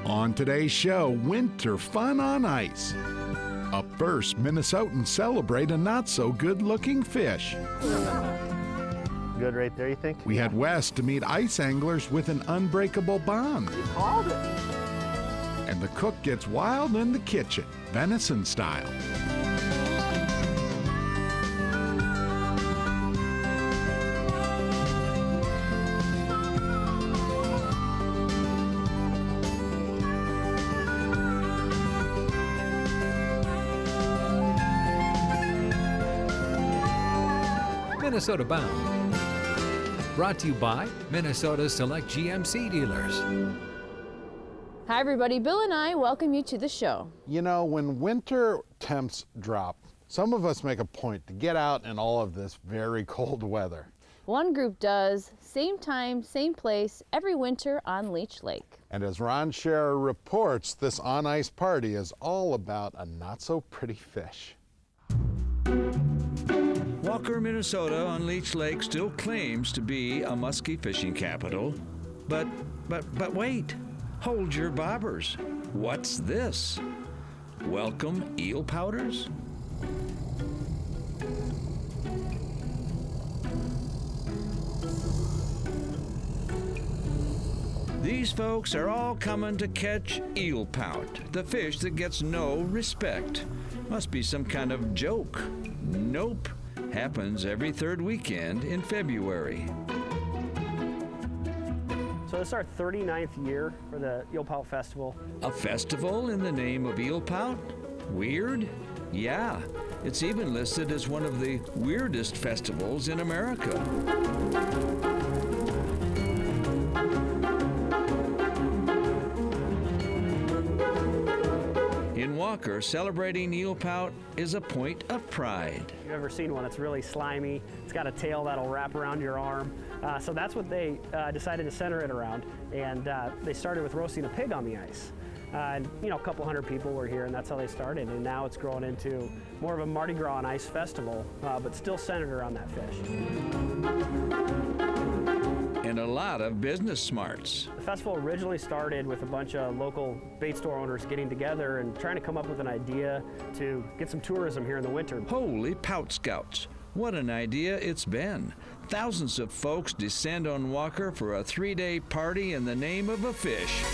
On today's show, winter fun on ice. Up first, Minnesotans celebrate a not-so-good-looking fish. Good right there, you think? We head west to meet ice anglers with an unbreakable bond. You called it. And the cook gets wild in the kitchen, venison style. Minnesota Bound. Brought to you by Minnesota's select GMC dealers. Hi everybody, Bill and I welcome you to the show. You know, when winter temps drop, some of us make a point to get out in all of this very cold weather. One group does, same time, same place, every winter on Leech Lake. And as Ron Scherer reports, this on-ice party is all about a not-so-pretty fish. Walker, Minnesota on Leech Lake still claims to be a musky fishing capital. But wait, hold your bobbers. What's this? Welcome eel powders? These folks are all coming to catch eel pout, the fish that gets no respect. Must be some kind of joke. Nope. Happens every third weekend in February. So this is our 39th year for the Eel Pout Festival. A festival in the name of eel pout? Weird? Yeah, it's even listed as one of the weirdest festivals in America. In Walker, celebrating eel pout is a point of pride. You've ever seen one? It's really slimy. It's got a tail that'll wrap around your arm. So that's what they decided to center it around. And they started with roasting a pig on the ice. And you know, a couple hundred people were here, and that's how they started. And now it's grown into more of a Mardi Gras on ice festival, but still centered around that fish. And a lot of business smarts. The festival originally started with a bunch of local bait store owners getting together and trying to come up with an idea to get some tourism here in the winter. Holy Pout Scouts, what an idea it's been. Thousands of folks descend on Walker for a 3-day party in the name of a fish.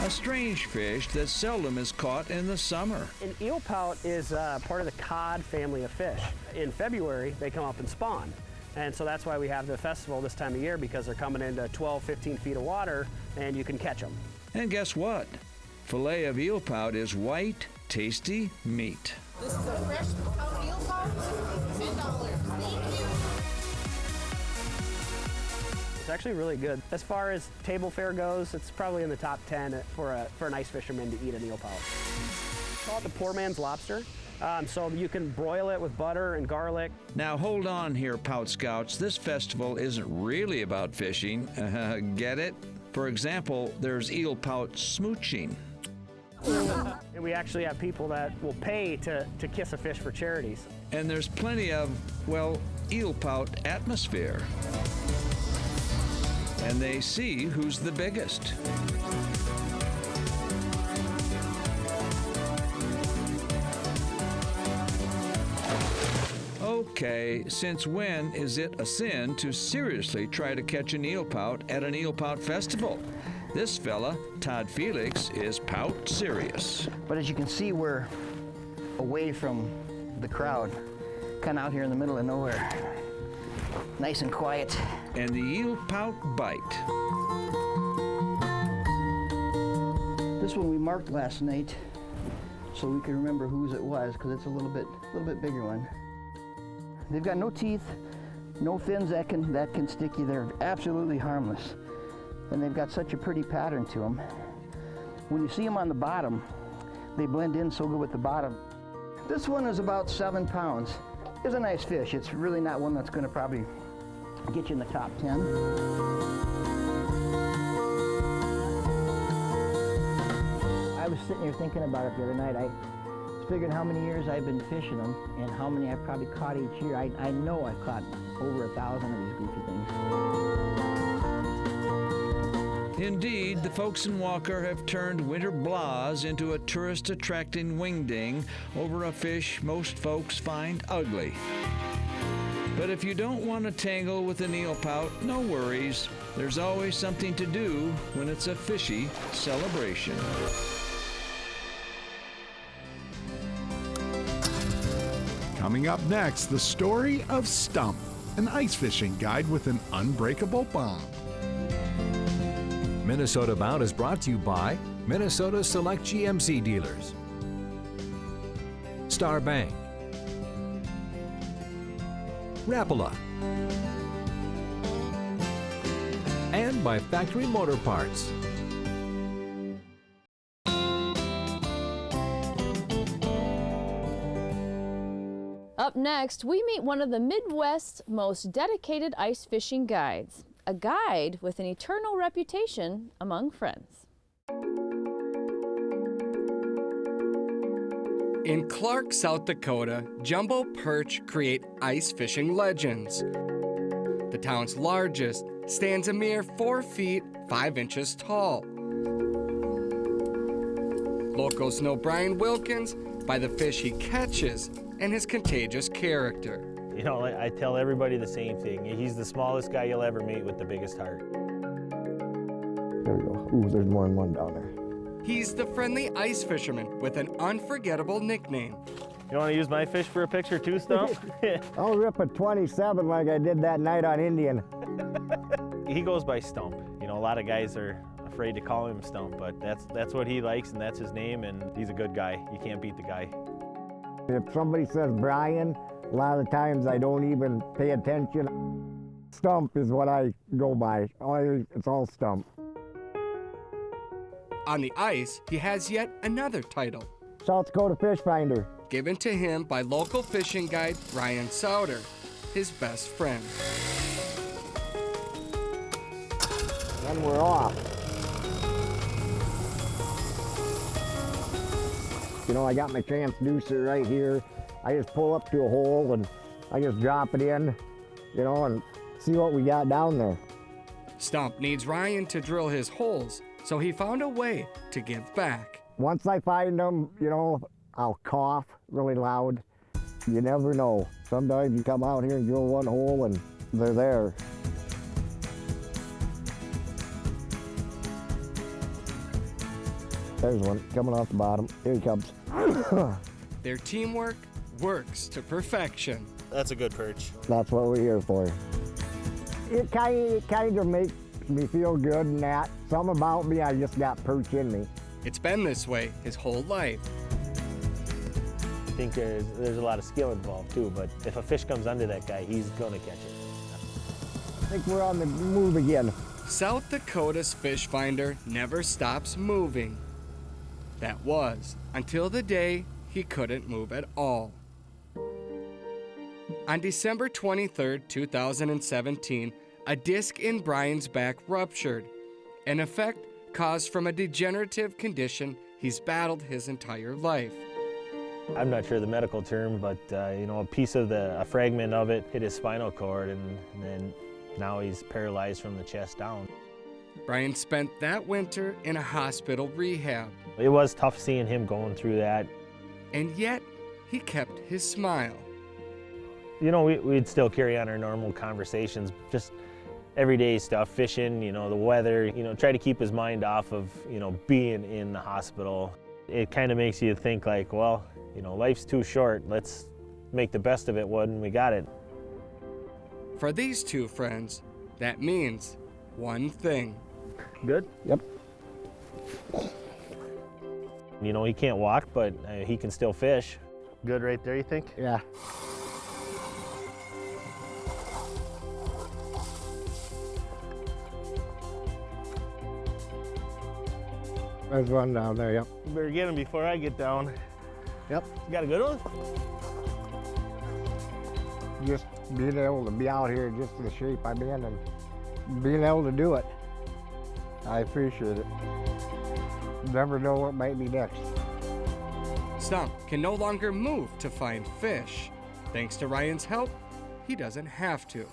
A strange fish that seldom is caught in the summer. An eel pout is part of the cod family of fish. In February, they come up and spawn. And so that's why we have the festival this time of year, because they're coming into 12, 15 feet of water, and you can catch them. And guess what? Filet of eel pout is white, tasty meat. This is a fresh pout eel pout, $10. Thank you. It's actually really good. As far as table fare goes, it's probably in the top 10 for an ice fisherman to eat an eel pout. It's called the poor man's lobster. So you can broil it with butter and garlic. Now hold on here, Pout Scouts. This festival isn't really about fishing. Get it? For example, there's eel pout smooching. And we actually have people that will pay to kiss a fish for charities. And there's plenty of, well, eel pout atmosphere. And they see who's the biggest. Okay, since when is it a sin to seriously try to catch an eel pout at an eel pout festival? This fella, Todd Felix, is pout serious. But as you can see, we're away from the crowd, kind of out here in the middle of nowhere. Nice and quiet. And the eel pout bite. This one we marked last night so we can remember whose it was, because it's a little bit bigger one. They've got no teeth, no fins that can stick you. They're absolutely harmless. And they've got such a pretty pattern to them. When you see them on the bottom, they blend in so good with the bottom. This one is about 7 pounds. It's a nice fish. It's really not one that's going to probably get you in the top 10. I was sitting here thinking about it the other night. I figured how many years I've been fishing them and how many I've probably caught each year. I know I've caught over 1,000 of these goofy things. Indeed, the folks in Walker have turned winter blahs into a tourist-attracting wingding over a fish most folks find ugly. But if you don't want to tangle with an eel pout, no worries. There's always something to do when it's a fishy celebration. Coming up next, the story of Stump, an ice fishing guide with an unbreakable bond. Minnesota Bound is brought to you by Minnesota Select GMC dealers, Star Bank, Rapala, and by Factory Motor Parts. Up next, we meet one of the Midwest's most dedicated ice fishing guides, a guide with an eternal reputation among friends. In Clark, South Dakota, jumbo perch create ice fishing legends. The town's largest stands a mere 4 feet 5 inches tall. Locals know Brian Wilkins by the fish he catches and his contagious character. You know, I tell everybody the same thing. He's the smallest guy you'll ever meet with the biggest heart. There we go. Ooh, there's more than one down there. He's the friendly ice fisherman with an unforgettable nickname. You want to use my fish for a picture too, Stump? I'll rip a 27 like I did that night on Indian. He goes by Stump. You know, a lot of guys are afraid to call him Stump, but that's what he likes and that's his name, and he's a good guy. You can't beat the guy. If somebody says Brian, a lot of the times I don't even pay attention. Stump is what I go by. It's all Stump. On the ice, he has yet another title, South Dakota Fish Finder. given to him by local fishing guide Ryan Souter, his best friend. Then we're off. You know, I got my transducer right here. I just pull up to a hole and I just drop it in, you know, and see what we got down there. Stump needs Ryan to drill his holes, so he found a way to give back. Once I find them, you know, I'll cough really loud. You never know. Sometimes you come out here and drill one hole and they're there. There's one coming off the bottom. Here he comes. Their teamwork works to perfection. That's a good perch. That's what we're here for. It kind of makes me feel good and that. Something about me, I just got perch in me. It's been this way his whole life. I think there's a lot of skill involved too, but if a fish comes under that guy, he's gonna catch it. I think we're on the move again. South Dakota's fish finder never stops moving. That was until the day he couldn't move at all. On December 23, 2017, a disc in Brian's back ruptured, an effect caused from a degenerative condition he's battled his entire life. I'm not sure the medical term, but you know, a fragment of it hit his spinal cord, and then now he's paralyzed from the chest down. Brian spent that winter in a hospital rehab. It was tough seeing him going through that. And yet, he kept his smile. You know, we'd still carry on our normal conversations, just everyday stuff, fishing, you know, the weather, you know, try to keep his mind off of, you know, being in the hospital. It kind of makes you think like, well, you know, life's too short. Let's make the best of it when we got it. For these two friends, that means one thing. Good? Yep. You know, he can't walk, but he can still fish. Good right there, you think? Yeah. There's one down there, yep. You better get him before I get down. Yep. You got a good one? Just being able to be out here just the shape I'm in and being able to do it. I appreciate it. Never know what might be next. Stump can no longer move to find fish. Thanks to Ryan's help, he doesn't have to.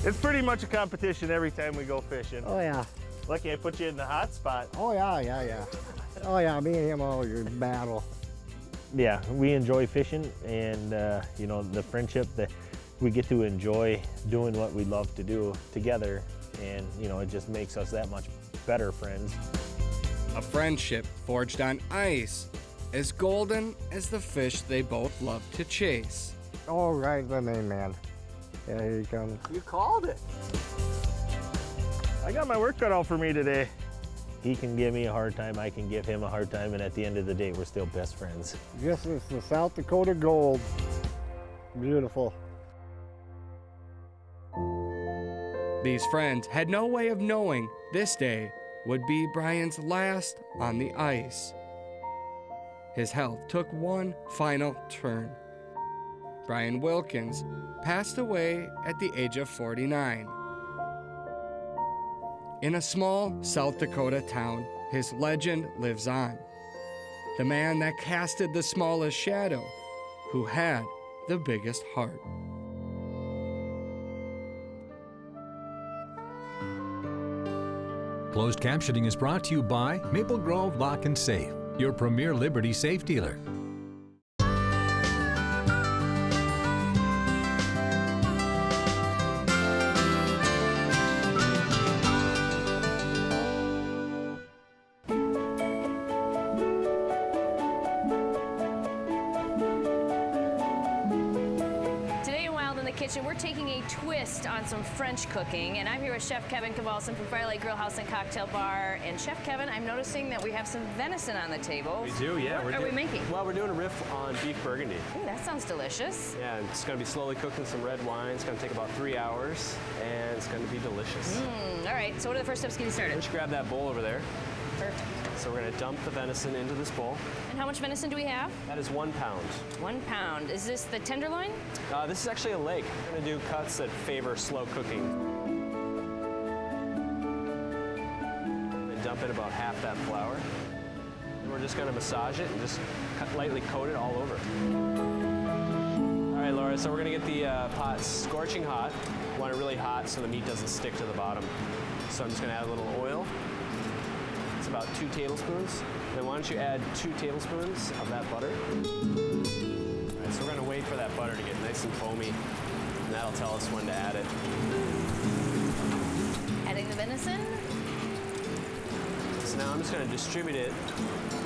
It's pretty much a competition every time we go fishing. Oh, yeah. Lucky I put you in the hot spot. Oh, yeah. Oh, yeah, me and him always battle. Yeah, we enjoy fishing, and you know, the friendship that we get to enjoy doing what we love to do together, and you know, it just makes us that much better friends. A friendship forged on ice, as golden as the fish they both love to chase. All right, the main man. Yeah, here he comes. You called it. I got my work cut out for me today. He can give me a hard time, I can give him a hard time, and at the end of the day, we're still best friends. This is the South Dakota Gold. Beautiful. These friends had no way of knowing this day would be Brian's last on the ice. His health took one final turn. Brian Wilkins passed away at the age of 49. In a small South Dakota town, his legend lives on. The man that casted the smallest shadow, who had the biggest heart. Closed captioning is brought to you by Maple Grove Lock and Safe, your premier Liberty safe dealer. We're taking a twist on some French cooking, and I'm here with Chef Kevin Cavalson from Firelight Grill House and Cocktail Bar. And Chef Kevin, I'm noticing that we have some venison on the table. We do, yeah. What are we making? Well, we're doing a riff on beef burgundy. Ooh, that sounds delicious. Yeah, and it's going to be slowly cooked in some red wine. It's going to take about 3 hours, and it's going to be delicious. All right, so what are the first steps getting started? Just grab that bowl over there. Perfect. So we're going to dump the venison into this bowl. And how much venison do we have? That is 1 pound. 1 pound. Is this the tenderloin? This is actually a leg. We're going to do cuts that favor slow cooking. And dump in about half that flour. And we're just going to massage it and just lightly coat it all over. All right, Laura, so we're going to get the pot scorching hot. We want it really hot so the meat doesn't stick to the bottom. So I'm just going to add a little oil. It's about 2 tablespoons. Then why don't you add 2 tablespoons of that butter. All right, so we're gonna wait for that butter to get nice and foamy, and that'll tell us when to add it. Adding the venison. So now I'm just gonna distribute it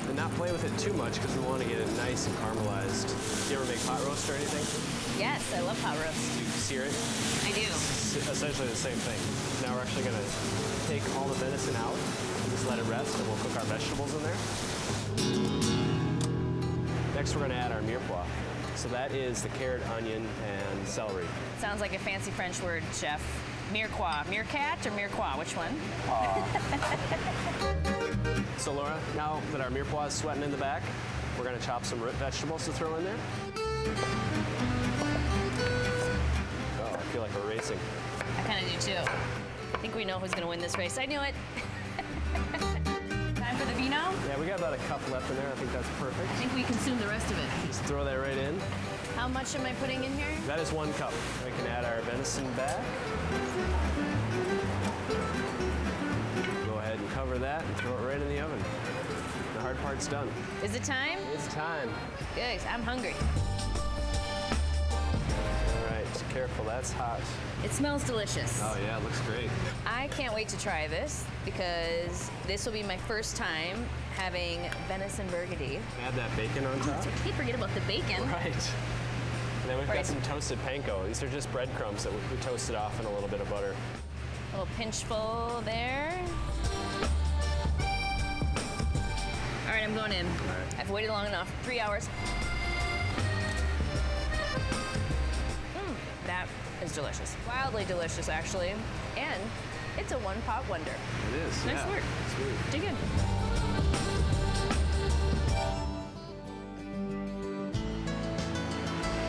and not play with it too much because we want to get it nice and caramelized. Do you ever make pot roast or anything? Yes, I love pot roast. Do you sear it? I do. It's essentially the same thing. Now we're actually gonna take all the venison out. Just let it rest, and we'll cook our vegetables in there. Next, we're going to add our mirepoix. So that is the carrot, onion, and celery. Sounds like a fancy French word, Chef. Mirepoix. Meerkat or mirepoix? Which one? So Laura, now that our mirepoix is sweating in the back, we're going to chop some root vegetables to throw in there. Oh, I feel like we're racing. I kind of do too. I think we know who's going to win this race. I knew it. Time for the vino? Yeah, we got about a cup left in there. I think that's perfect. I think we consumed the rest of it. Just throw that right in. How much am I putting in here? That is 1 cup. We can add our venison back. Go ahead and cover that and throw it right in the oven. The hard part's done. Is it time? It's time. Good, I'm hungry. All right, just careful, that's hot. It smells delicious. Oh yeah, it looks great. I can't wait to try this because this will be my first time having venison burgundy. Add that bacon on top. I can't forget about the bacon. Right. And then we've got some toasted panko. These are just breadcrumbs that we toasted off in a little bit of butter. A little pinchful there. All right, I'm going in. All right. I've waited long enough, 3 hours. That is delicious. Wildly delicious, actually. And it's a one-pot wonder. It is, Nice yeah. work. Sweet. Dig in.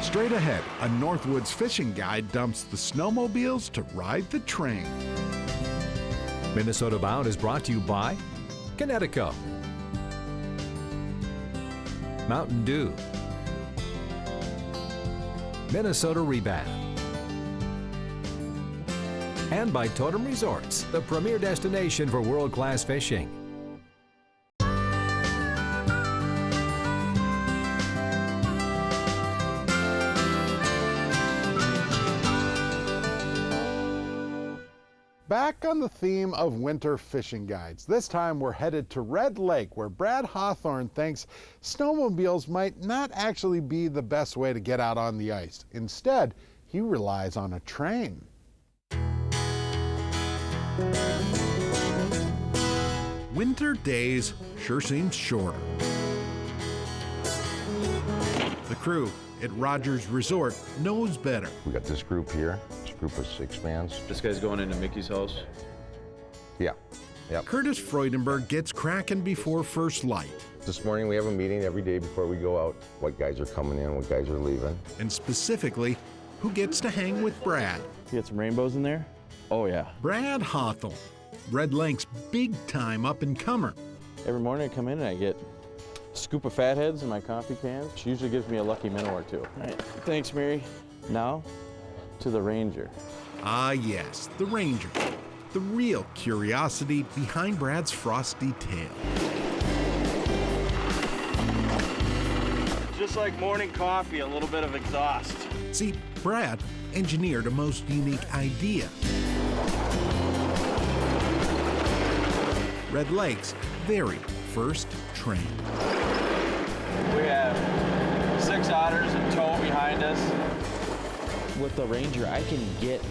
Straight ahead, a Northwoods fishing guide dumps the snowmobiles to ride the train. Minnesota Bound is brought to you by Connecticut, Mountain Dew, Minnesota Rebath, And by Totem Resorts, the premier destination for world-class fishing. Back on the theme of winter fishing guides. This time we're headed to Red Lake, where Brad Hawthorne thinks snowmobiles might not actually be the best way to get out on the ice. Instead, he relies on a train. Winter days sure seem shorter. The crew at Rogers Resort knows better. We got this group here, this group of 6 fans. This guy's going into Mickey's house? Yeah, yep. Curtis Freudenberg gets cracking before first light. This morning we have a meeting every day before we go out. What guys are coming in, what guys are leaving. And specifically, who gets to hang with Brad. You got some rainbows in there? Oh yeah. Brad Hawthorne, Red Lake's big-time up-and-comer. Every morning I come in and I get a scoop of fatheads in my coffee can. She usually gives me a lucky minnow or two. All right, thanks, Mary. Now, to the Ranger. Ah yes, the Ranger. The real curiosity behind Brad's frosty tail. Just like morning coffee, a little bit of exhaust. See, Brad engineered a most unique idea. Red Lake's very first train. We have 6 otters in tow behind us. With the Ranger, I can get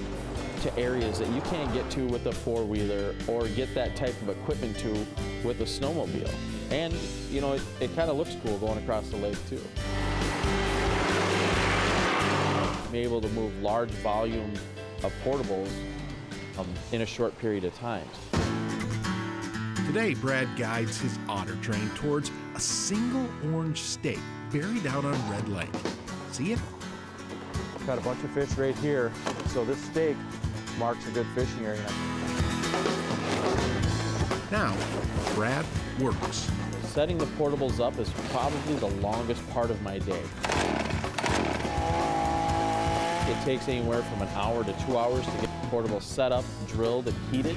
to areas that you can't get to with a four-wheeler or get that type of equipment to with a snowmobile. And, you know, it kind of looks cool going across the lake, too. Being able to move large volume of portables in a short period of time. Today, Brad guides his Otter train towards a single orange stake buried out on Red Lake. See it? Got a bunch of fish right here, so this stake marks a good fishing area. Now, Brad works. Setting the portables up is probably the longest part of my day. It takes anywhere from an hour to 2 hours to get the portable set up, drilled, and heated.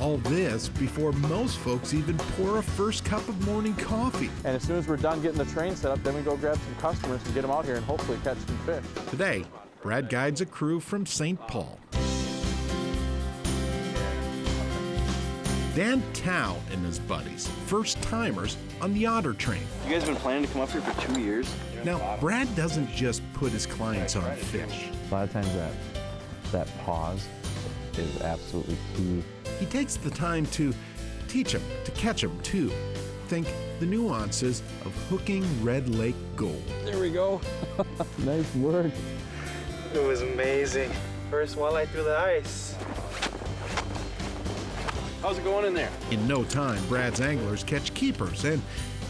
All this before most folks even pour a first cup of morning coffee. And as soon as we're done getting the train set up, then we go grab some customers and get them out here and hopefully catch some fish. Today, Brad guides a crew from St. Paul. Dan Tao and his buddies, first-timers on the Otter train. You guys been planning to come up here for 2 years? Now, Brad doesn't just put his clients on fish. A lot of times that pause is absolutely key. He takes the time to teach them, to catch them, too. Think the nuances of hooking Red Lake gold. There we go. Nice work. It was amazing. First walleye through the ice. How's it going in there? In no time, Brad's anglers catch keepers and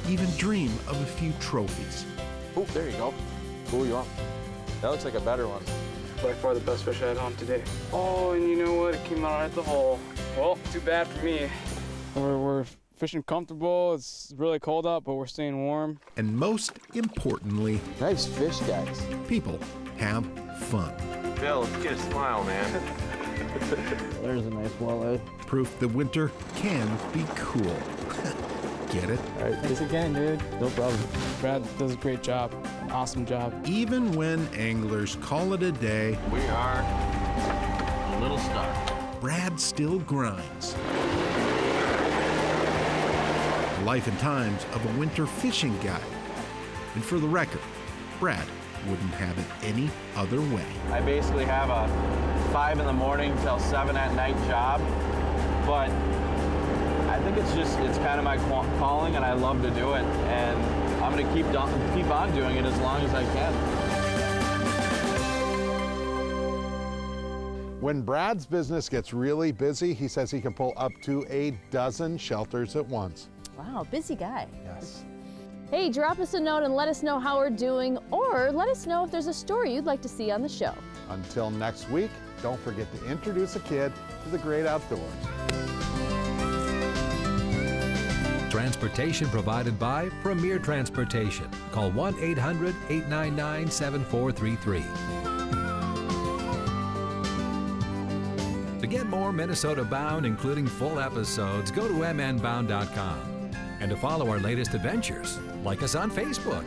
even dream of a few trophies. Oh, there you go. Cool you up. That looks like a better one. By far the best fish I had on today. Oh, and you know what? It came out at the hole. Well, too bad for me. We're fishing comfortable. It's really cold out, but we're staying warm. And most importantly, nice fish, guys. People have fun. Bill, let's get a smile, man. There's a nice walleye. Proof the winter can be cool. Get it? All right, thanks again, dude. No problem. Brad does a great job. An awesome job. Even when anglers call it a day, We are a little stuck. Brad still grinds. The life and times of a winter fishing guide. And for the record, Brad wouldn't have it any other way. I basically have a 5 in the morning till 7 at night job, but I think it's kind of my calling, and I love to do it, and I'm going to keep on doing it as long as I can. When Brad's business gets really busy, he says he can pull up to a dozen shelters at once. Wow, busy guy. Yes. Hey, drop us a note and let us know how we're doing, or let us know if there's a story you'd like to see on the show. Until next week, don't forget to introduce a kid to the great outdoors. Transportation provided by Premier Transportation. Call 1-800-899-7433. To get more Minnesota Bound, including full episodes, go to mnbound.com. And to follow our latest adventures, like us on Facebook.